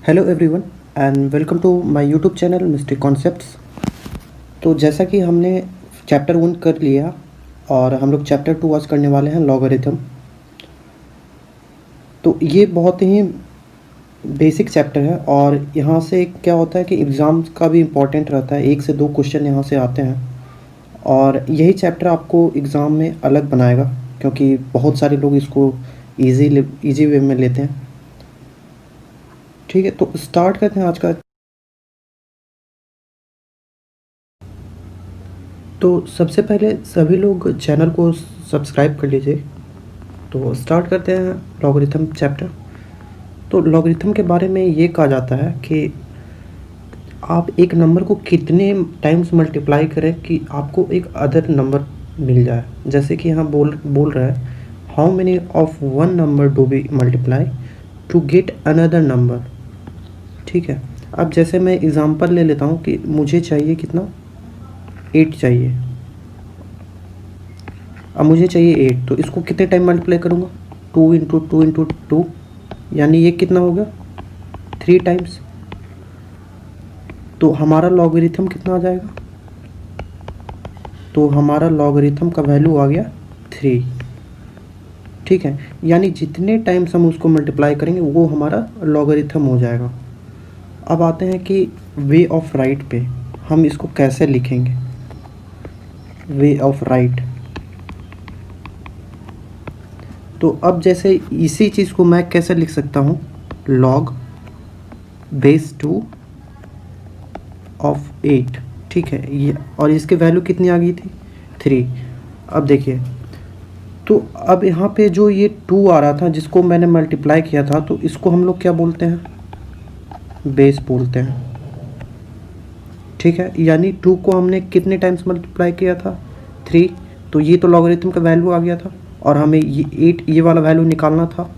Hello everyone and welcome to my YouTube channel mistake concepts. तो जैसा कि हमने चैप्टर 1 कर लिया और हम लोग चैप्टर 2 आज करने वाले हैं लॉगरिथम। तो ये बहुत ही बेसिक चैप्टर है और यहाँ से क्या होता है कि एग्ज़ाम्स का भी इम्पोर्टेंट रहता है। 1 से 2 क्वेश्चन यहाँ से आते हैं और यही चैप्टर आपको एग्ज़ाम में अलग बनाएगा, क्योंकि बहुत सारे लोग इसको ईजी वे में लेते हैं। ठीक है, तो स्टार्ट करते हैं आज का। तो सबसे पहले सभी लोग चैनल को सब्सक्राइब कर लीजिए। तो स्टार्ट करते हैं लॉगरिथम चैप्टर। तो लॉगरिथम के बारे में ये कहा जाता है कि आप एक नंबर को कितने टाइम्स मल्टीप्लाई करें कि आपको एक अदर नंबर मिल जाए। जैसे कि यहाँ बोल रहा है how many of one number do be multiply to get another number. ठीक है, अब जैसे मैं एग्ज़ाम्पल ले लेता हूँ कि मुझे चाहिए कितना, 8 चाहिए। अब मुझे चाहिए 8, तो इसको कितने टाइम मल्टीप्लाई करूँगा, 2 इंटू 2 इंटू 2, यानी ये कितना हो गया 3 टाइम्स। तो हमारा लॉगरिथम कितना आ जाएगा, तो हमारा लॉगरिथम का वैल्यू आ गया 3। ठीक है, यानी जितने टाइम्स हम उसको मल्टीप्लाई करेंगे वो हमारा लॉगरिथम हो जाएगा। अब आते हैं कि वे ऑफ राइट पे हम इसको कैसे लिखेंगे। वे ऑफ राइट, तो अब जैसे इसी चीज़ को मैं कैसे लिख सकता हूँ, log बेस 2 ऑफ 8। ठीक है, ये और इसके वैल्यू कितनी आ गई थी 3। अब देखिए, तो अब यहाँ पे जो ये 2 आ रहा था जिसको मैंने मल्टीप्लाई किया था, तो इसको हम लोग क्या बोलते हैं, बेस बोलते हैं। ठीक है, यानी 2 को हमने कितने टाइम्स मल्टीप्लाई किया था 3, तो ये तो लॉगरिथम का वैल्यू आ गया था और हमें ये 8 ये वाला वैल्यू निकालना था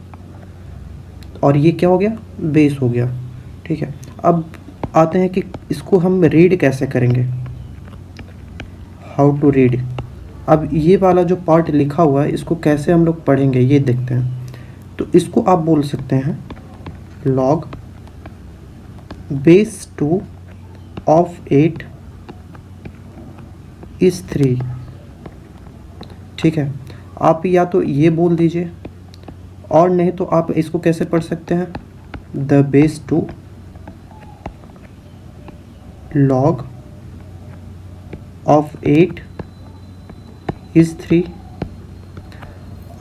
और ये क्या हो गया, बेस हो गया। ठीक है, अब आते हैं कि इसको हम रीड कैसे करेंगे, हाउ टू रीड। अब ये वाला जो पार्ट लिखा हुआ है इसको कैसे हम लोग पढ़ेंगे ये देखते हैं। तो इसको आप बोल सकते हैं log बेस 2 ऑफ 8 इज 3। ठीक है, आप या तो ये बोल दीजिए और नहीं तो आप इसको कैसे पढ़ सकते हैं, the base 2 log of 8 is 3।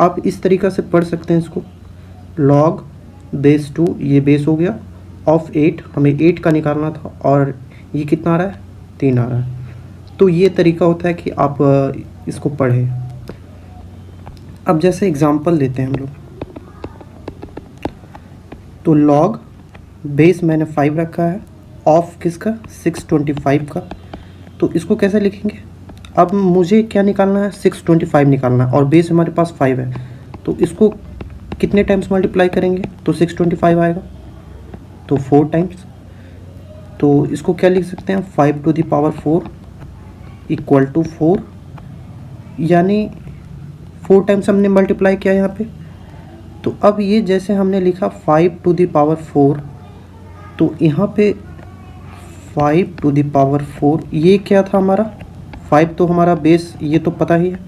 आप इस तरीक़ा से पढ़ सकते हैं इसको, log बेस 2, ये बेस हो गया, ऑफ 8, हमें 8 का निकालना था और ये कितना आ रहा है 3 आ रहा है। तो ये तरीका होता है कि आप इसको पढ़ें। अब जैसे एग्जांपल लेते हैं हम लोग, तो log बेस मैंने 5 रखा है, ऑफ किसका 625 का, तो इसको कैसे लिखेंगे। अब मुझे क्या निकालना है, 625 निकालना है और बेस हमारे पास 5 है, तो इसको कितने टाइम्स मल्टीप्लाई करेंगे तो 625 आएगा, तो 4 टाइम्स। तो इसको क्या लिख सकते हैं, 5 to the power 4 equal to 4, यानी 4 टाइम्स हमने मल्टीप्लाई किया यहाँ पे। तो अब ये जैसे हमने लिखा 5 टू द पावर 4, तो यहाँ पे 5 टू द पावर 4 ये क्या था हमारा, 5 तो हमारा बेस ये तो पता ही है,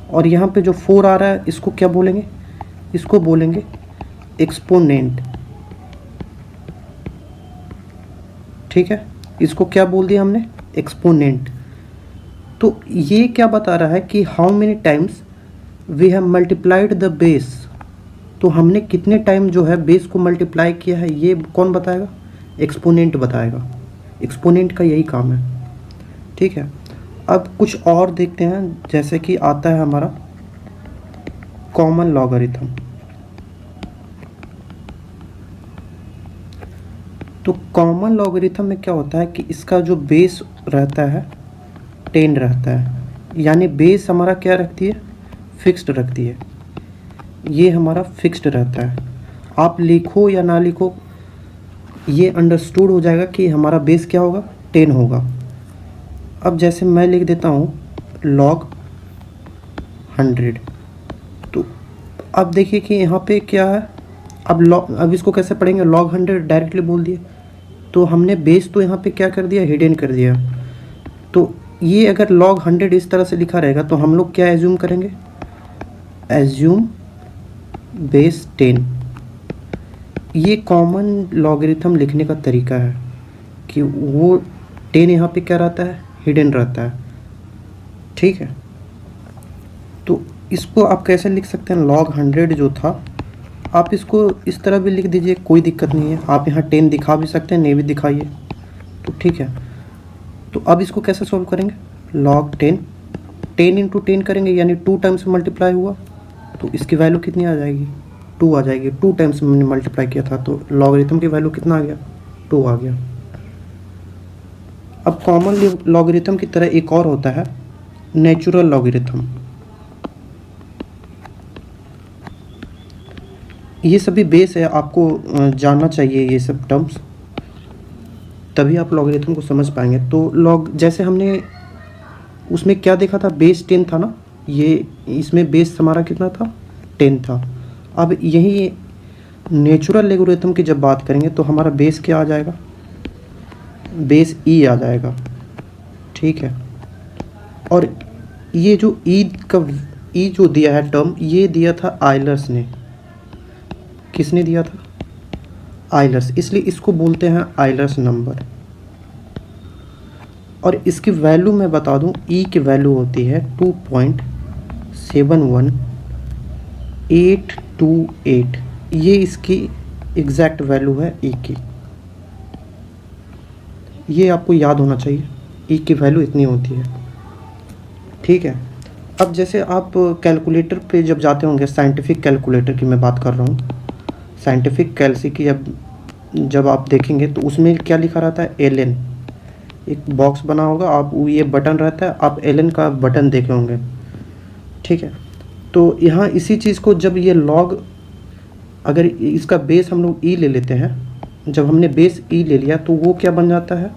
और यहाँ पे जो 4 आ रहा है इसको क्या बोलेंगे, इसको बोलेंगे एक्सपोनेंट। ठीक है, इसको क्या बोल दिया हमने, एक्सपोनेंट। तो ये क्या बता रहा है कि how many times we have multiplied the base, तो हमने कितने टाइम जो है बेस को मल्टीप्लाई किया है, ये कौन बताएगा, एक्सपोनेंट बताएगा। एक्सपोनेंट का यही काम है। ठीक है, अब कुछ और देखते हैं, जैसे कि आता है हमारा कॉमन लॉगरिथम। तो कॉमन लॉगरिथम में क्या होता है कि इसका जो बेस रहता है 10 रहता है, यानी बेस हमारा क्या रखती है, फिक्स्ड रखती है, ये हमारा फिक्स्ड रहता है। आप लिखो या ना लिखो ये अंडरस्टूड हो जाएगा कि हमारा बेस क्या होगा, 10 होगा। अब जैसे मैं लिख देता हूँ log 100, तो अब देखिए कि यहाँ पे क्या है, अब इसको कैसे पढ़ेंगे, log 100 डायरेक्टली बोल दिए, तो हमने बेस तो यहाँ पे क्या कर दिया, हिडन कर दिया। तो ये अगर log 100 इस तरह से लिखा रहेगा तो हम लोग क्या एज्यूम करेंगे, एज्यूम बेस 10। ये कॉमन लॉगरिथम लिखने का तरीका है कि वो 10 यहाँ पे क्या रहता है, हिडन रहता है। ठीक है, तो इसको आप कैसे लिख सकते हैं, log 100 जो था आप इसको इस तरह भी लिख दीजिए, कोई दिक्कत नहीं है। आप यहाँ 10 दिखा भी सकते हैं, नहीं भी दिखाइए तो ठीक है। तो अब इसको कैसे सॉल्व करेंगे, log 10 10 इंटू 10 करेंगे यानी 2 टाइम्स मल्टीप्लाई हुआ तो इसकी वैल्यू कितनी आ जाएगी, 2 आ जाएगी। 2 टाइम्स मैंने मल्टीप्लाई किया था तो लॉगरिथम की वैल्यू कितना आ गया, 2 आ गया। अब कॉमन लॉगरिथम की तरह एक और होता है नेचुरल लॉगरिथम। ये सभी बेस है, आपको जानना चाहिए ये सब टर्म्स, तभी आप लॉगरिथम को समझ पाएंगे। तो लॉग जैसे हमने उसमें क्या देखा था, बेस 10 था ना, ये इसमें बेस हमारा कितना था, 10 था। अब यही नेचुरल लॉगरिथम की जब बात करेंगे तो हमारा बेस क्या आ जाएगा, बेस ई आ जाएगा। ठीक है, और ये जो ई जो दिया है टर्म, ये दिया था आइलर्स ने। किसने दिया था, आइलर्स, इसलिए इसको बोलते हैं आइलर्स नंबर। और इसकी वैल्यू मैं बता दूं, ई की वैल्यू होती है 2.71828। ये इसकी एग्जैक्ट वैल्यू है ई की, ये आपको याद होना चाहिए, ई की वैल्यू इतनी होती है। ठीक है, अब जैसे आप कैलकुलेटर पे जब जाते होंगे, साइंटिफिक कैलकुलेटर की मैं बात कर रहा हूँ, साइंटिफिक कैलसी की जब आप देखेंगे तो उसमें क्या लिखा रहता है, एलएन। एक बॉक्स बना होगा, आप ये बटन रहता है, आप एलएन का बटन देखे होंगे। ठीक है, तो यहाँ इसी चीज़ को जब ये लॉग, अगर इसका बेस हम लोग ई ले लेते हैं, जब हमने बेस ई ले लिया तो वो क्या बन जाता है,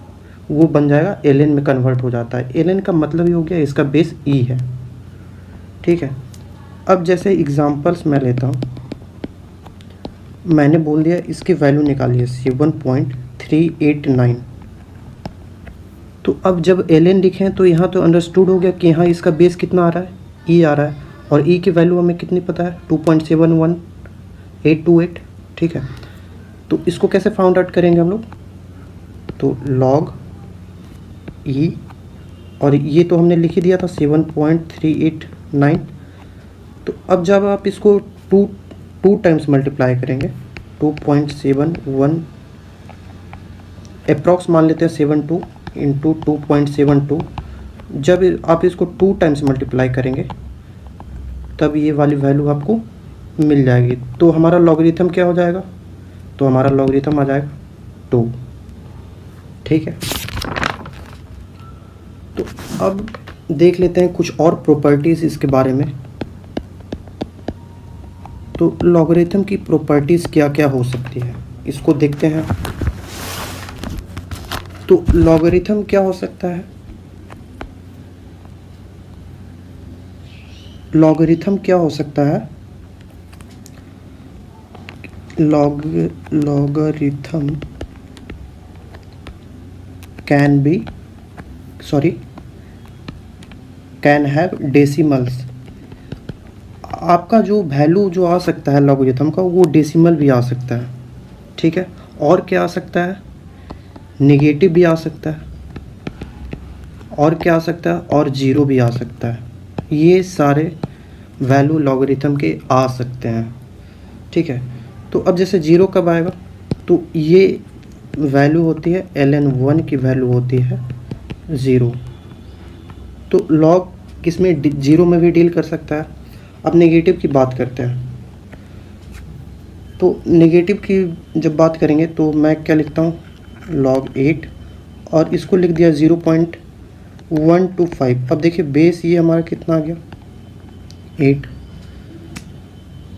वो बन जाएगा एलएन में कन्वर्ट हो जाता है। एलएन का मतलब ही हो गया इसका बेस ई है। ठीक है, अब जैसे एग्जांपल्स मैं लेता हूँ, मैंने बोल दिया इसकी वैल्यू निकालिए 7.389। तो अब जब एलएन लिखें तो यहाँ तो अंडरस्टूड हो गया कि यहाँ इसका बेस कितना आ रहा है, ई आ रहा है, और ई की वैल्यू हमें कितनी पता है, 2.71828। ठीक है, तो इसको कैसे फाउंड आउट करेंगे हम लोग, तो लॉग ई, और ये तो हमने लिख ही दिया था 7.389। तो अब जब आप इसको टू टाइम्स मल्टीप्लाई करेंगे, 2.71 अप्रॉक्स मान लेते हैं 72 इंटू 2.72, जब आप इसको 2 टाइम्स मल्टीप्लाई करेंगे तब ये वाली वैल्यू आपको मिल जाएगी। तो हमारा लॉगरिथम क्या हो जाएगा, तो हमारा लॉगरिथम आ जाएगा 2। ठीक है, तो अब देख लेते हैं कुछ और प्रॉपर्टीज़ इसके बारे में। तो लॉगरिथम की प्रॉपर्टीज़ क्या क्या हो सकती है, इसको देखते हैं। तो लॉगरिथम क्या हो सकता है, लॉगरिथम क्या हो सकता है, लॉगरिथम कैन हैव डेसिमल्स। आपका जो वैल्यू जो आ सकता है लॉगरिथम का, वो डेसिमल भी आ सकता है। ठीक है, और क्या आ सकता है, नेगेटिव भी आ सकता है, और क्या आ सकता है, और जीरो भी आ सकता है। ये सारे वैल्यू लॉगरिथम के आ सकते हैं। ठीक है, तो अब जैसे जीरो कब आएगा, तो ये वैल्यू होती है ln1 की वैल्यू होती है 0। तो लॉग किसमें, जीरो में भी डील कर सकता है। अब नेगेटिव की बात करते हैं, तो नेगेटिव की जब बात करेंगे तो मैं क्या लिखता हूँ, log 8, और इसको लिख दिया 0.125। अब देखिए बेस ये हमारा कितना आ गया, 8।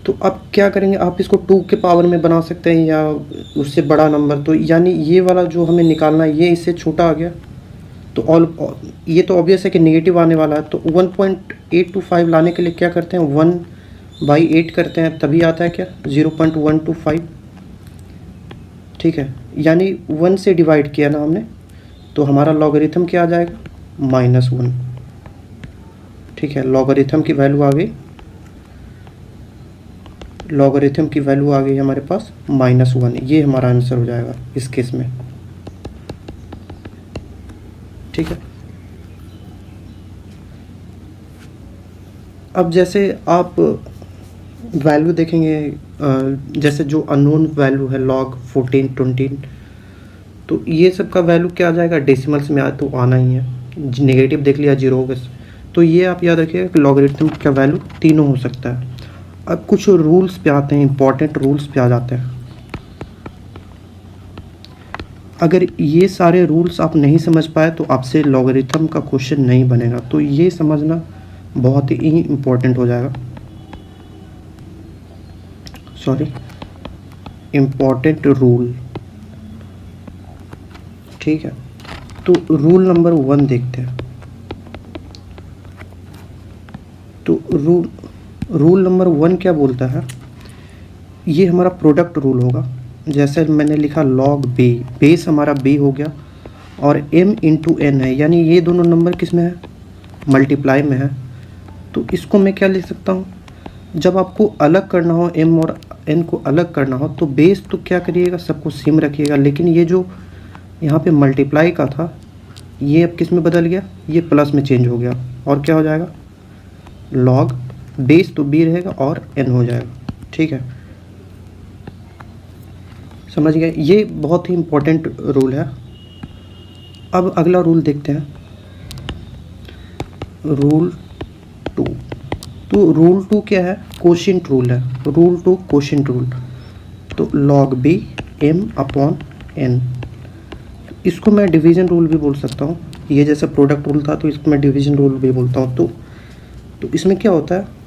तो अब क्या करेंगे, आप इसको 2 के पावर में बना सकते हैं या उससे बड़ा नंबर। तो यानी ये वाला जो हमें निकालना है, ये इससे छोटा आ गया, तो ये तो ऑब्वियस है कि नेगेटिव आने वाला है। तो 1.825 लाने के लिए क्या करते हैं, 1/8 करते हैं, तभी आता है क्या, 0.125। ठीक है, यानी 1 से डिवाइड किया ना हमने, तो हमारा लॉगरिथम क्या आ जाएगा, -1। ठीक है, लॉगरिथम की वैल्यू आ गई, लॉगरिथम की वैल्यू आ गई हमारे पास -1। ये हमारा आंसर हो जाएगा इस केस में। ठीक है, अब जैसे आप वैल्यू देखेंगे, जैसे जो अननोन वैल्यू है log 14, 20, तो ये सब का वैल्यू क्या आ जाएगा, डेसिमल्स में तो आना ही है। नेगेटिव देख लिया 0 होगा, तो ये आप याद रखिएगा कि लॉगरिथम का वैल्यू तीनों हो सकता है। अब कुछ रूल्स पे आते हैं, इंपॉर्टेंट रूल्स पे आ जाते हैं। अगर ये सारे रूल्स आप नहीं समझ पाए तो आपसे लॉगरिथम का क्वेश्चन नहीं बनेगा, तो ये समझना बहुत ही इम्पोर्टेंट हो जाएगा। Sorry, important rule. ठीक है, तो रूल नंबर 1 देखते हैं। तो रूल नंबर 1 क्या बोलता है, ये हमारा प्रोडक्ट रूल होगा। जैसे मैंने लिखा log b, बेस हमारा b हो गया और m इंटू n है, यानी ये दोनों नंबर किस में है, मल्टीप्लाई में है। तो इसको मैं क्या लिख सकता हूँ, जब आपको अलग करना हो, m और n को अलग करना हो, तो बेस तो क्या करिएगा, सबको सेम रखिएगा, लेकिन ये जो यहाँ पे मल्टीप्लाई का था, ये अब किस में बदल गया, ये प्लस में चेंज हो गया, और क्या हो जाएगा, log बेस तो b रहेगा और n हो जाएगा। ठीक है, समझ गए, ये बहुत ही इम्पोर्टेंट रूल है। अब अगला रूल देखते हैं, रूल 2। तो रूल 2 क्या है, कोशिएंट रूल है। रूल 2 कोशिएंट रूल, तो log b m upon n, इसको मैं डिवीज़न रूल भी बोल सकता हूँ। ये जैसे प्रोडक्ट रूल था, तो इसको मैं डिवीज़न रूल भी बोलता हूँ। तो इसमें क्या होता है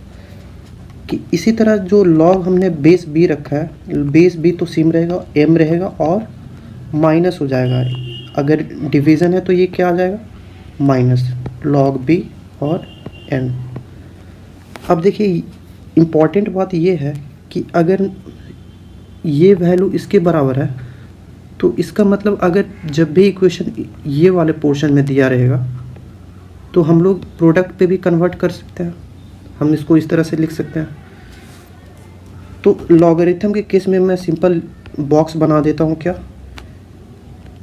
कि इसी तरह जो लॉग हमने बेस b रखा है, बेस b तो सेम रहेगा, m रहेगा और माइनस हो जाएगा। अगर डिवीज़न है तो ये क्या आ जाएगा, माइनस log b और n। अब देखिए, इम्पॉर्टेंट बात ये है कि अगर ये वैल्यू इसके बराबर है, तो इसका मतलब अगर जब भी इक्वेशन ये वाले पोर्शन में दिया रहेगा, तो हम लोग प्रोडक्ट पे भी कन्वर्ट कर सकते हैं। हम इसको इस तरह से लिख सकते हैं। तो लॉगरिथम के केस में मैं सिंपल बॉक्स बना देता हूँ, क्या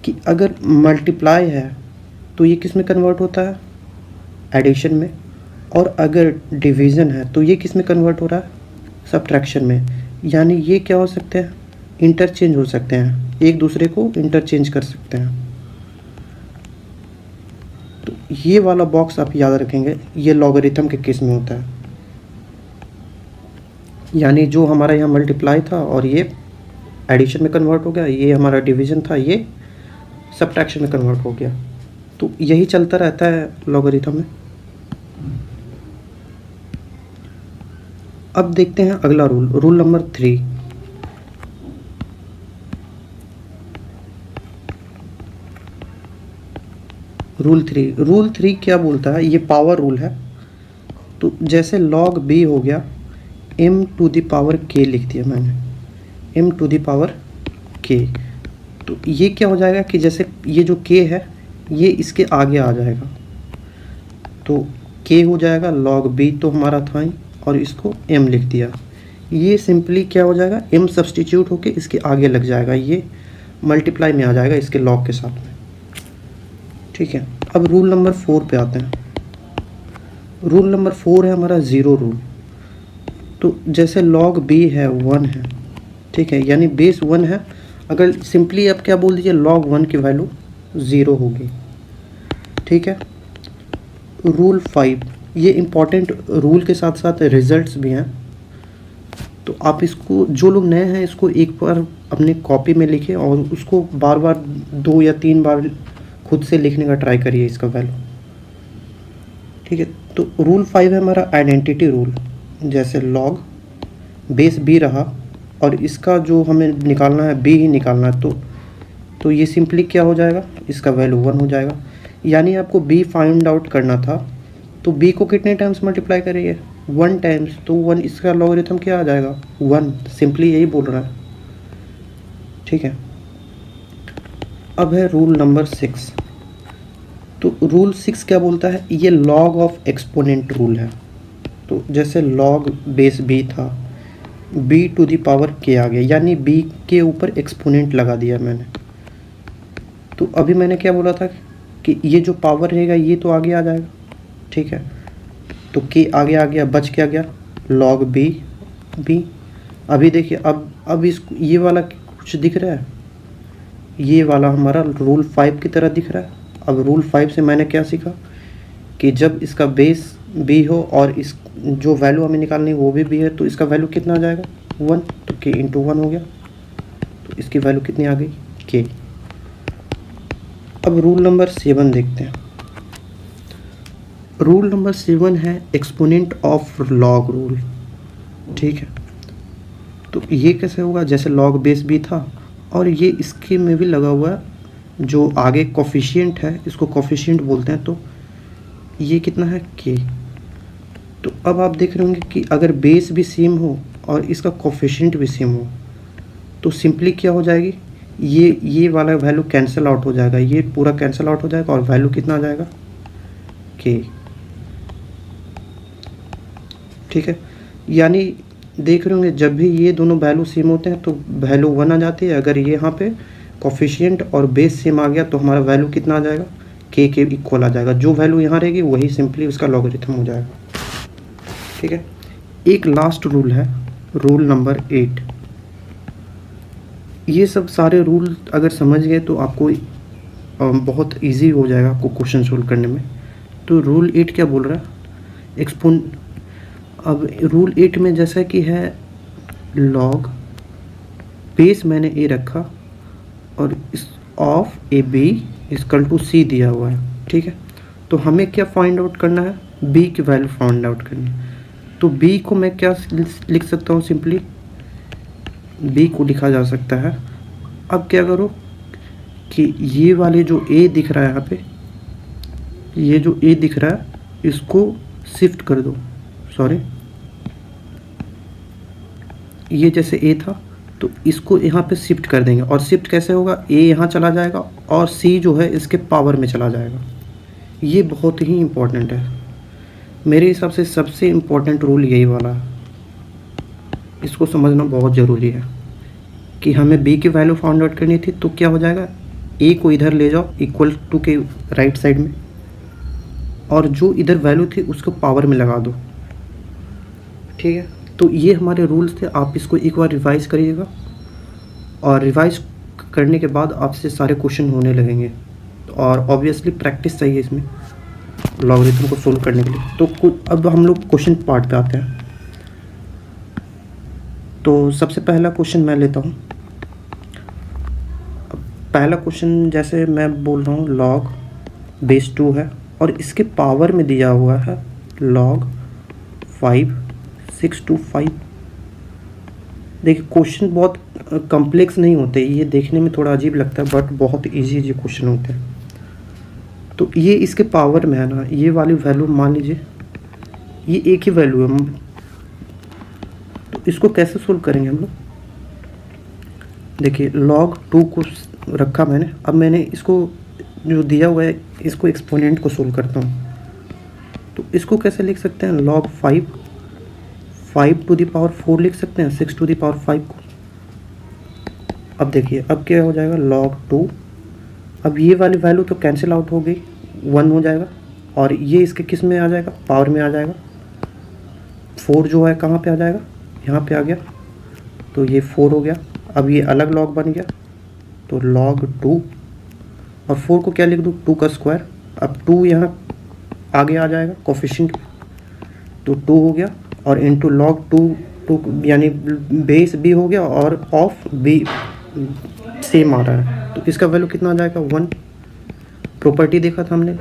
कि अगर मल्टीप्लाई है तो ये किस में कन्वर्ट होता है, एडिशन में, और अगर डिवीज़न है तो ये किस में कन्वर्ट हो रहा है, सब्ट्रैक्शन में। यानी ये क्या हो सकते हैं, इंटरचेंज हो सकते हैं, एक दूसरे को इंटरचेंज कर सकते हैं। तो ये वाला बॉक्स आप याद रखेंगे, ये लॉगरिथम के केस में होता है। यानी जो हमारा यहाँ मल्टीप्लाई था और ये एडिशन में कन्वर्ट हो गया, ये हमारा डिवीज़न था, ये सब्ट्रैक्शन में कन्वर्ट हो गया। तो यही चलता रहता है लॉगरिथम में। अब देखते हैं अगला रूल, रूल नंबर 3। रूल 3 क्या बोलता है, ये पावर रूल है। तो जैसे log b हो गया, m to the power k लिख दिया मैंने, m to the power k। तो ये क्या हो जाएगा कि जैसे ये जो k है, ये इसके आगे आ जाएगा, तो k हो जाएगा, log b तो हमारा था ही, और इसको m लिख दिया। ये सिंपली क्या हो जाएगा, m सब्सटीट्यूट होके इसके आगे लग जाएगा, ये मल्टीप्लाई में आ जाएगा इसके log के साथ में। ठीक है, अब रूल नंबर 4 पे आते हैं। रूल नंबर 4 है हमारा ज़ीरो रूल। तो जैसे log b है 1 है, ठीक है, यानी बेस 1 है, अगर सिंपली आप क्या बोल दीजिए, log 1 की वैल्यू 0 होगी। ठीक है, रूल 5, ये इम्पॉर्टेंट रूल के साथ साथ रिजल्ट्स भी हैं। तो आप इसको, जो लोग नए हैं, इसको एक बार अपने कॉपी में लिखें और उसको बार बार 2 या 3 बार खुद से लिखने का ट्राई करिए इसका वैल्यू। ठीक है, तो रूल 5 है हमारा आइडेंटिटी रूल। जैसे log बेस b रहा और इसका जो हमें निकालना है b ही निकालना है, तो ये सिंपली क्या हो जाएगा, इसका वैल्यू 1 हो जाएगा। यानी आपको b फाइंड आउट करना था, तो b को कितने टाइम्स मल्टीप्लाई करेंगे, 1 टाइम्स, तो 1 इसका लॉगरिथम क्या आ जाएगा, 1। सिंपली यही बोल रहा है। ठीक है, अब है रूल नंबर 6। तो रूल 6 क्या बोलता है, ये लॉग ऑफ एक्सपोनेंट रूल है। तो जैसे लॉग बेस बी था, बी टू द पावर के आ गया, यानी बी के ऊपर एक्सपोनेंट लगा दिया मैंने। तो अभी मैंने क्या बोला था कि ये जो पावर रहेगा ये तो आगे आ जाएगा, ठीक है। तो के आगे आ गया, बच क्या गया लॉग बी बी। अभी देखिए अब इसको ये वाला कुछ दिख रहा है, ये वाला हमारा रूल 5 की तरह दिख रहा है। अब रूल 5 से मैंने क्या सीखा कि जब इसका बेस बी हो और इस जो वैल्यू हमें निकालनी है वो भी बी है, तो इसका वैल्यू कितना आ जाएगा 1, तो के इंटू 1 हो गया। तो इसकी वैल्यू कितनी आ गई के। अब रूल नंबर 7 देखते हैं। रूल नंबर 7 है एक्सपोनेंट ऑफ लॉग रूल, ठीक है। तो ये कैसे होगा, जैसे लॉग बेस बी था और ये इसके में भी लगा हुआ है, जो आगे कोफिशिएंट है इसको कोफिशिएंट बोलते हैं। तो ये कितना है के। तो अब आप देख रहे होंगे कि अगर बेस भी सेम हो और इसका कोफिशिएंट भी सेम हो तो सिंपली क्या हो जाएगी, ये वाला वैल्यू कैंसिल आउट हो जाएगा, ये पूरा कैंसिल आउट हो जाएगा और वैल्यू कितना आ जाएगा के, ठीक है। यानी देख रहे होंगे जब भी ये दोनों वैल्यू सेम होते हैं तो वैल्यू 1 आ जाती है। अगर ये यहाँ पे कोफिशिएंट और बेस सेम आ गया तो हमारा वैल्यू कितना आ जाएगा के इक्वल आ जाएगा। जो वैल्यू यहाँ रहेगी वही सिंपली उसका लॉगरिथम हो जाएगा, ठीक है। एक लास्ट रूल है रूल नंबर 8। ये सब सारे रूल अगर समझ गए तो आपको बहुत इजी हो जाएगा आपको क्वेश्चन सोल्व करने में। तो रूल 8 क्या बोल रहा है, अब रूल 8 में जैसा कि है लॉग बेस मैंने ए रखा और इस of A B equal to C दिया हुआ है, ठीक है। तो हमें क्या फाइंड आउट करना है, बी की वैल्यू फाइंड आउट करनी है। तो बी को मैं क्या लिख सकता हूँ, सिंपली बी को लिखा जा सकता है। अब क्या करो कि ये वाले जो ए दिख रहा है यहाँ पे, ये जो ए दिख रहा है इसको शिफ्ट कर दो, सॉरी ये जैसे ए था तो इसको यहाँ पे शिफ्ट कर देंगे। और शिफ्ट कैसे होगा, ए यहाँ चला जाएगा और सी जो है इसके पावर में चला जाएगा। ये बहुत ही इम्पोर्टेंट है, मेरे हिसाब से सबसे इम्पोर्टेंट रूल यही वाला है। इसको समझना बहुत ज़रूरी है कि हमें बी की वैल्यू फाइंड आउट करनी थी। तो क्या हो जाएगा, ए को इधर ले जाओ इक्वल टू के राइट साइड में और जो इधर वैल्यू थी उसको पावर में लगा दो, ठीक है। तो ये हमारे रूल्स थे, आप इसको एक बार रिवाइज करिएगा और रिवाइज करने के बाद आपसे सारे क्वेश्चन होने लगेंगे। और ऑब्वियसली प्रैक्टिस चाहिए इसमें लॉगरिथम को सोल्व करने के लिए। तो अब हम लोग क्वेश्चन पार्ट पे आते हैं। तो सबसे पहला क्वेश्चन मैं लेता हूँ। पहला क्वेश्चन जैसे मैं बोल रहा हूँ लॉग बेस 2 है और इसके पावर में दिया हुआ है लॉग 5 6 to 5। देखिए क्वेश्चन बहुत कॉम्प्लेक्स नहीं होते, ये देखने में थोड़ा अजीब लगता है बट बहुत इजी क्वेश्चन होते हैं। तो ये इसके पावर में है ना, ये वाली वैल्यू मान लीजिए ये एक ही वैल्यू है। तो इसको कैसे सोल्व करेंगे हम लोग, देखिए log 2 को रखा मैंने। अब मैंने इसको जो दिया हुआ है इसको एक्सपोनेंट को सोल्व करता हूँ। तो इसको कैसे लिख सकते हैं, log 5 to the power 4 लिख सकते हैं 6 to the power 5 को। अब देखिए अब क्या हो जाएगा log 2, अब ये वाली वैल्यू तो कैंसिल आउट हो गई 1 हो जाएगा और ये इसके किस में आ जाएगा, पावर में आ जाएगा। 4 जो है कहाँ पे आ जाएगा, यहाँ पे आ गया, तो ये 4 हो गया। अब ये अलग log बन गया तो log 2 और 4 को क्या लिख दूँ 2 का स्क्वायर। अब 2 यहाँ आगे आ जाएगा कोफिशिएंट, तो 2 हो गया और इनटू log 2 यानी बेस बी हो गया और ऑफ बी सेम आ रहा है तो इसका वैल्यू कितना आ जाएगा 1। प्रॉपर्टी देखा था हमने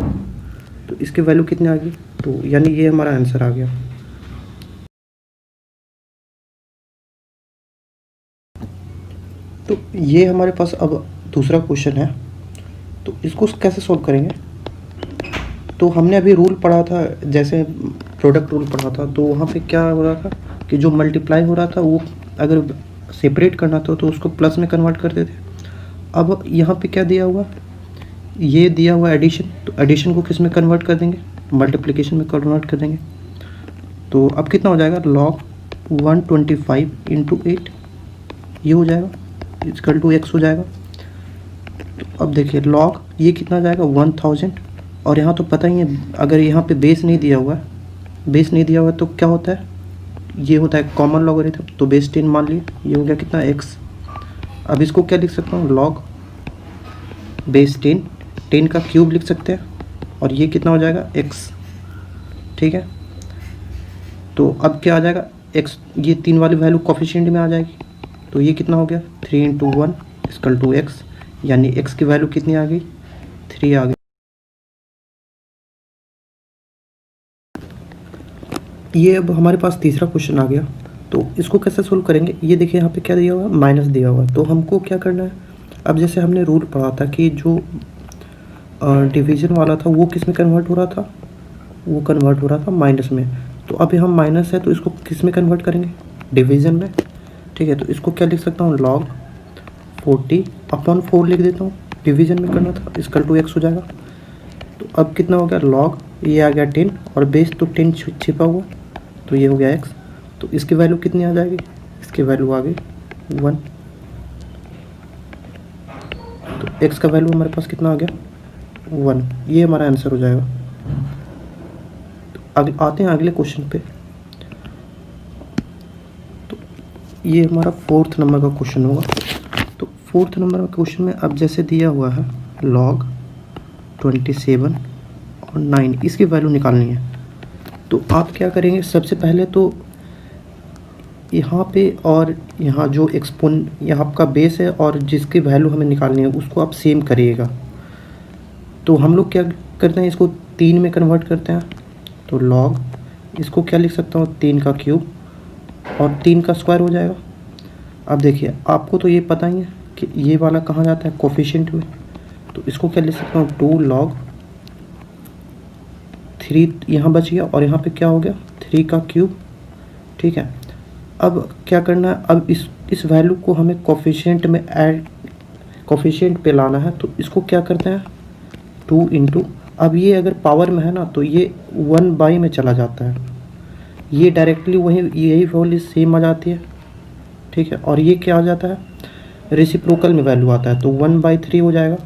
तो इसकी वैल्यू कितनी आ गई, तो यानी ये हमारा आंसर आ गया। तो ये हमारे पास अब दूसरा क्वेश्चन है, तो इसको कैसे सॉल्व करेंगे। तो हमने अभी रूल पढ़ा था, जैसे प्रोडक्ट रूल पढ़ा था, तो वहाँ पे क्या हो रहा था कि जो मल्टीप्लाई हो रहा था वो अगर सेपरेट करना था तो उसको प्लस में कन्वर्ट करते थे अब यहाँ पे क्या दिया हुआ, ये दिया हुआ एडिशन, तो एडिशन को किस में कन्वर्ट कर देंगे, मल्टीप्लिकेशन में कन्वर्ट कर देंगे। तो अब कितना हो जाएगा, log 125 इंटू 8 ये हो जाएगा, इक्वल टू x हो जाएगा। तो अब देखिए log ये कितना आ जाएगा 1000, और यहाँ तो पता ही है अगर यहाँ पे बेस नहीं दिया हुआ है, बेस नहीं दिया हुआ है तो क्या होता है, ये होता है कॉमन लॉगरिथम, तो बेस 10 मान लिए, ये हो गया कितना x। अब इसको क्या लिख सकता हूँ, log बेस 10 का क्यूब लिख सकते हैं, और ये कितना हो जाएगा x। ठीक है, तो अब क्या आ जाएगा x, ये 3 वाली वैल्यू कोफिशिएंट में आ जाएगी, तो ये कितना हो गया 3 इंटू 1 इक्वल टू x, यानी x की वैल्यू कितनी आ गई 3 आ गई। ये अब हमारे पास तीसरा क्वेश्चन आ गया, तो इसको कैसे सोल्व करेंगे, ये देखिए यहाँ पे क्या दिया हुआ है, माइनस दिया हुआ है, तो हमको क्या करना है, अब जैसे हमने रूल पढ़ा था कि जो डिवीज़न वाला था वो किस में कन्वर्ट हो रहा था, वो कन्वर्ट हो रहा था माइनस में, तो अभी हम माइनस है तो इसको किस में कन्वर्ट करेंगे, डिवीज़न में। ठीक है, तो इसको क्या लिख सकता हूँ, log 40/4 लिख देता हूँ, डिवीज़न में करना था, इक्वल टू x हो जाएगा। तो अब कितना हो गया, log ये आ गया 10 और बेस तो 10 छिपा हुआ, तो ये हो गया x, तो इसकी वैल्यू कितनी आ जाएगी, इसकी वैल्यू आ गई 1, तो x का वैल्यू हमारे पास कितना आ गया 1, ये हमारा आंसर हो जाएगा। तो आते हैं अगले क्वेश्चन पे, तो ये हमारा 4th नंबर का क्वेश्चन होगा। तो 4th नंबर का क्वेश्चन में अब जैसे दिया हुआ है log 27 और 9 इसकी वैल्यू निकालनी है, तो आप क्या करेंगे, सबसे पहले तो यहाँ पे और यहाँ जो एक्सपोन यहाँ आपका बेस है और जिसकी वैल्यू हमें निकालनी है उसको आप सेम करिएगा। तो हम लोग क्या करते हैं, इसको 3 में कन्वर्ट करते हैं, तो log इसको क्या लिख सकता हूँ 3 का क्यूब और 3 का स्क्वायर हो जाएगा। अब देखिए आपको तो ये पता ही है कि ये वाला कहाँ जाता है, कोफिशिएंट में, तो इसको क्या लिख सकता हूँ 2 log 3 यहाँ बच गया और यहाँ पे क्या हो गया 3 का क्यूब। ठीक है, अब क्या करना है, अब इस वैल्यू को हमें कोफिशिएंट में ऐड, कोफिशिएंट पे लाना है, तो इसको क्या करते हैं 2 इंटू, अब ये अगर पावर में है ना तो ये 1/, में चला जाता है, ये डायरेक्टली वही यही वैल्यू सेम आ जाती है। ठीक है, और ये क्या आ जाता है, रेसिप्रोकल में वैल्यू आता है, तो 1/3 हो जाएगा,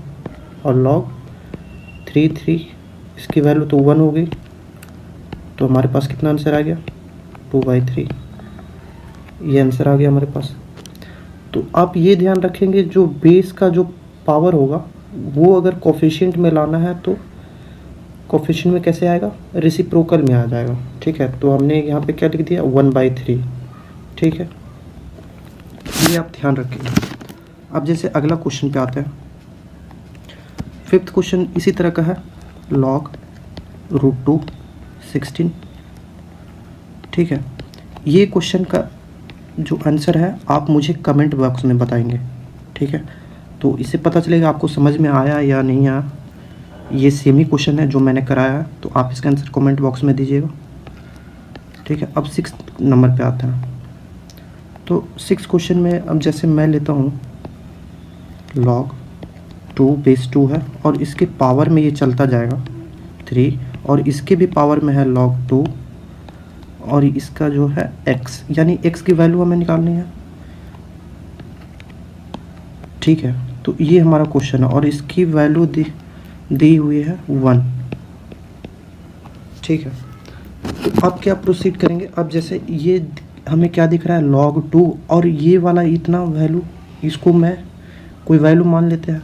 और log 3 इसकी वैल्यू तो 1 हो गई, तो हमारे पास कितना आंसर आ गया 2/3, ये आंसर आ गया हमारे पास। तो आप ये ध्यान रखेंगे जो बेस का जो पावर होगा वो अगर कोफिशिएंट में लाना है तो कोफिशिएंट में कैसे आएगा, रेसिप्रोकल में आ जाएगा। ठीक है, तो हमने यहाँ पे क्या लिख दिया 1/3। ठीक है, ये आप ध्यान रखिएगा। अब जैसे अगला क्वेश्चन पे आते हैं, 5th क्वेश्चन इसी तरह का है, log √2 16। ठीक है, ये क्वेश्चन का जो आंसर है आप मुझे कमेंट बॉक्स में बताएंगे। ठीक है, तो इससे पता चलेगा आपको समझ में आया या नहीं आया। ये सेम ही क्वेश्चन है जो मैंने कराया है, तो आप इसका आंसर कमेंट बॉक्स में दीजिएगा। ठीक है, अब 6th नंबर पे आते हैं, तो 6th क्वेश्चन में अब जैसे मैं लेता हूँ log 2 बेस 2 है और इसके पावर में ये चलता जाएगा 3, और इसके भी पावर में है log 2, और इसका जो है x, यानी x की वैल्यू हमें निकालनी है। ठीक है, तो ये हमारा क्वेश्चन है और इसकी वैल्यू दी हुई है 1। ठीक है, तो अब क्या प्रोसीड करेंगे, अब जैसे ये हमें क्या दिख रहा है log 2, और ये वाला इतना वैल्यू, इसको मैं कोई वैल्यू मान लेते हैं।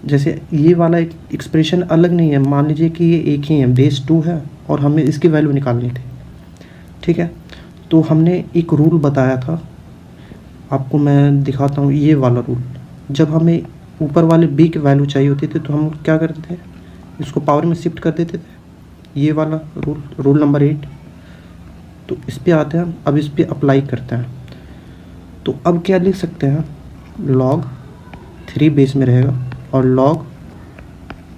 जैसे ये वाला एक्सप्रेशन अलग नहीं है, मान लीजिए कि ये एक ही है, बेस 2 है और हमें इसकी वैल्यू निकालनी थी। ठीक है, तो हमने एक रूल बताया था, आपको मैं दिखाता हूँ ये वाला रूल। जब हमें ऊपर वाले b की वैल्यू चाहिए होती थी तो हम क्या करते थे, इसको पावर में शिफ्ट कर देते थे, ये वाला रूल नंबर 8। तो इस पे आते हैं, अब इस पे अप्लाई करते हैं। तो अब क्या लिख सकते हैं, log 3 बेस में रहेगा और log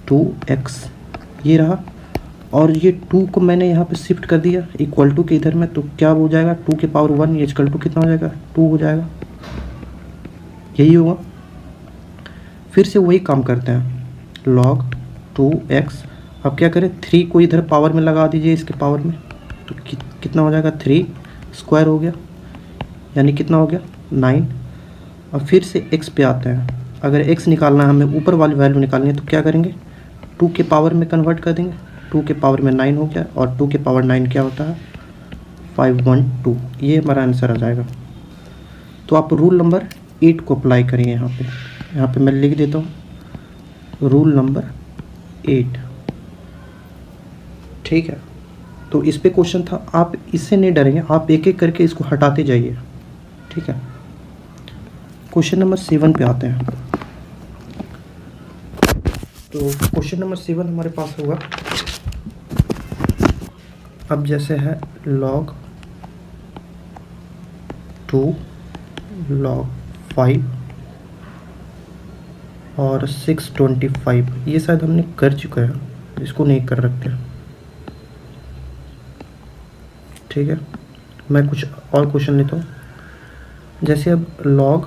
2x ये रहा, और ये 2 को मैंने यहाँ पे शिफ्ट कर दिया इक्वल टू के इधर में, तो क्या हो जाएगा 2 की पावर 1, ये इक्वल टू कितना हो जाएगा 2 हो जाएगा, यही होगा। फिर से वही काम करते हैं, log 2x। अब क्या करें, 3 को इधर पावर में लगा दीजिए, इसके पावर में, तो कितना हो जाएगा, 3 स्क्वायर हो गया, यानी कितना हो गया 9। अब फिर से x पे आते हैं। अगर x निकालना है, हमें ऊपर वाली वैल्यू निकालनी है, तो क्या करेंगे, 2 के पावर में कन्वर्ट कर देंगे। 2 के पावर में 9 हो गया, और 2 के पावर 9 क्या होता है, 512। ये हमारा आंसर आ जाएगा। तो आप रूल नंबर 8 को अप्लाई करिए यहाँ पे मैं लिख देता हूँ, रूल नंबर 8। ठीक है, तो इस पे क्वेश्चन था, आप इससे नहीं डरेंगे, आप एक एक करके इसको हटाते जाइए। ठीक है, क्वेश्चन नंबर 7 पे आते हैं। तो क्वेश्चन नंबर 7 हमारे पास होगा, अब जैसे है log 2, log 5 और 625, ये शायद हमने कर चुका है, इसको नहीं कर रखते। ठीक है, मैं कुछ और क्वेश्चन लेता हूँ। जैसे अब log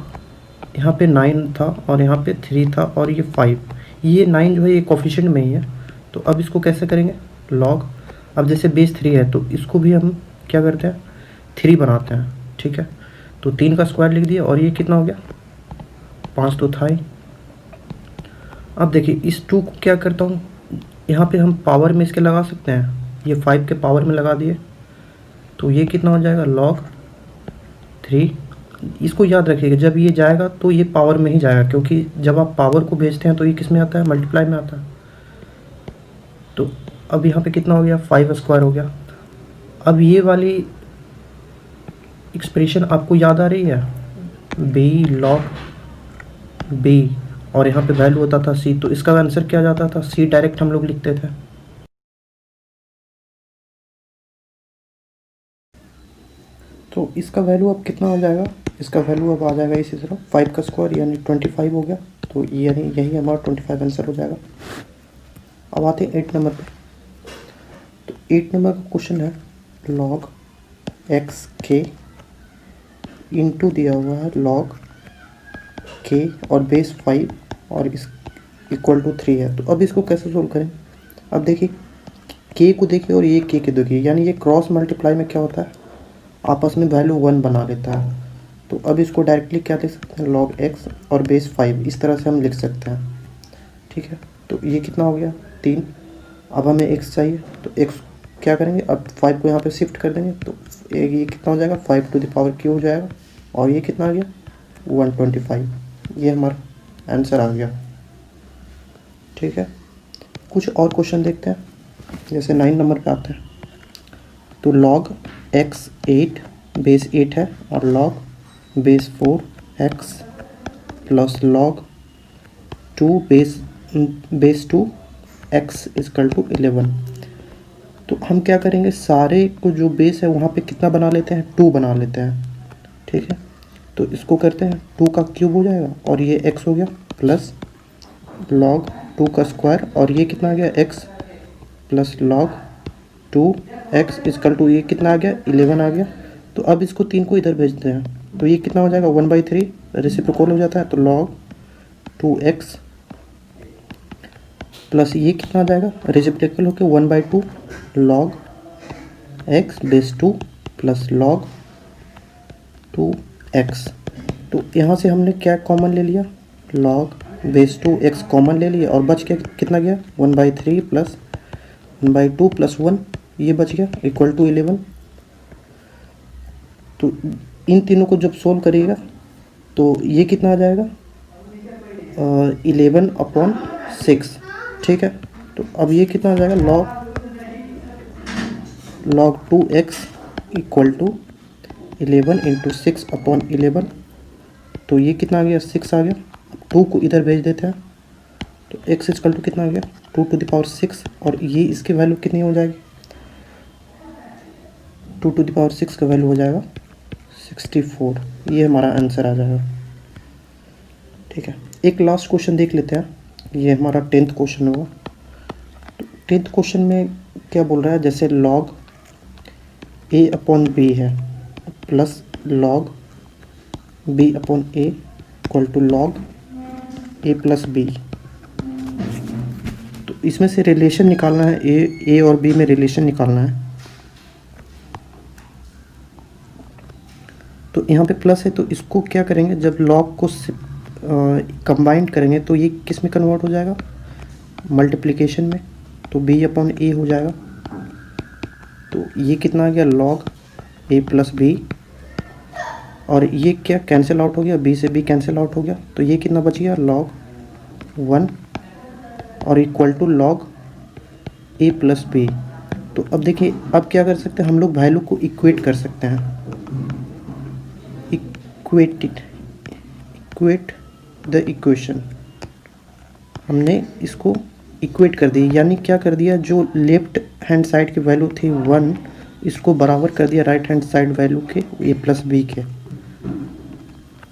यहाँ पे 9 था और यहाँ पे 3 था और ये 5, ये 9 जो है ये कोफिशिएंट में ही है। तो अब इसको कैसे करेंगे, log, अब जैसे बेस 3 है तो इसको भी हम क्या करते हैं, 3 बनाते हैं। ठीक है, तो 3 का स्क्वायर लिख दिया, और ये कितना हो गया, 5 तो था ही। अब देखिए इस 2 को क्या करता हूँ, यहाँ पे हम पावर में इसके लगा सकते हैं, ये 5 के पावर में लगा दिए, तो ये कितना हो जाएगा, log 3। इसको याद रखिएगा, जब ये जाएगा तो ये पावर में ही जाएगा, क्योंकि जब आप पावर को भेजते हैं तो ये किस में आता है, मल्टीप्लाई में आता है। तो अब यहाँ पे कितना हो गया, 5 स्क्वायर हो गया। अब ये वाली एक्सप्रेशन आपको याद आ रही है, b log b, और यहाँ पे वैल्यू होता था c, तो इसका आंसर क्या जाता था, c डायरेक्ट हम लोग लिखते थे। तो इसका वैल्यू अब कितना हो जाएगा, इसका वैल्यू अब आ जाएगा इसी तरह, 5 का स्क्वायर यानी 25 हो गया। तो यानी यही हमारा 25 आंसर हो जाएगा। अब आते हैं 8 नंबर पे। तो 8 नंबर का क्वेश्चन है, log x k इंटू दिया हुआ है log k और बेस 5 और इस इक्वल टू 3 है। तो अब इसको कैसे सोल्व करें। अब देखिए k को देखिए और ये k के देखिए, यानी ये क्रॉस मल्टीप्लाई में क्या होता है, आपस में वैल्यू 1 बना लेता है। तो अब इसको डायरेक्टली क्या लिख सकते हैं, log x और बेस 5, इस तरह से हम लिख सकते हैं। ठीक है, तो ये कितना हो गया 3। अब हमें x चाहिए, तो x क्या करेंगे, अब 5 को यहाँ पे शिफ्ट कर देंगे, तो ये कितना हो जाएगा, 5 टू द पावर q हो जाएगा, और ये कितना आ गया 125। ये हमारा आंसर आ गया। ठीक है, कुछ और क्वेश्चन देखते हैं। जैसे 9 नंबर पे आते हैं, तो log x 8 बेस 8 है, और log base 4 x plus log 2 base 2 x is equal to 11। तो हम क्या करेंगे, सारे को जो बेस है वहाँ पे कितना बना लेते हैं, 2 बना लेते हैं। ठीक है, तो इसको करते हैं, 2 का क्यूब हो जाएगा, और ये x हो गया, प्लस log 2 का स्क्वायर, और ये कितना आ गया, x plus log 2x is equal to ये कितना आ गया, 11 आ गया। तो अब इसको 3 को इधर भेजते हैं, तो ये कितना हो जाएगा, 1/3 रेसिप्रोकल हो जाता है, तो log 2x प्लस ये कितना आ जाएगा, रेसिप्रोकल होकर 1/2 log x base 2 plus log 2x। तो यहाँ से हमने क्या कॉमन ले लिया, log बेस 2x कॉमन ले लिया, और बच के कितना गया, 1/3 प्लस 1/2 प्लस 1, ये बच गया इक्वल टू 11। तो इन तीनों को जब सोल्व करिएगा तो ये कितना आ जाएगा, 11/6। ठीक है, तो अब ये कितना आ जाएगा, log 2x equal to 11 into 6/11। तो ये कितना आ गया, 6 आ गया। 2 को इधर भेज देते हैं, तो x इक्वल टू कितना आ गया, 2 टू द पावर 6, और ये इसकी वैल्यू कितनी हो जाएगी, 2 टू द पावर 6 का वैल्यू हो जाएगा 64। ये हमारा आंसर आ जाएगा। ठीक है, एक लास्ट क्वेश्चन देख लेते हैं, ये हमारा 10th क्वेश्चन होगा। तो 10th क्वेश्चन में क्या बोल रहा है, जैसे log a/b है plus log b/a equal to log A plus B. तो इसमें से रिलेशन निकालना है, ए और बी में रिलेशन निकालना है। तो यहाँ पे प्लस है, तो इसको क्या करेंगे, जब लॉग को कंबाइंड करेंगे तो ये किस में कन्वर्ट हो जाएगा, मल्टीप्लिकेशन में। तो बी अपॉन ए हो जाएगा। तो ये कितना आ गया, लॉग ए प्लस बी, और ये क्या कैंसिल आउट हो गया, बी से बी कैंसिल आउट हो गया। तो ये कितना बच गया, लॉग 1 और equal to log A plus B. तो अब देखिए, अब क्या कर सकते हैं हम लोग, वैल्यू को इक्वेट कर सकते हैं। इक्वेट द इक्वेशन, हमने इसको इक्वेट कर दी, यानी क्या कर दिया, जो लेफ्ट हैंड साइड की वैल्यू थी 1, इसको बराबर कर दिया राइट हैंड साइड वैल्यू के ए प्लस बी के।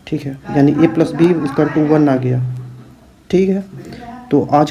ठीक है, यानी ए प्लस बी इक्वल टू 1 आ गया। ठीक है, तो आज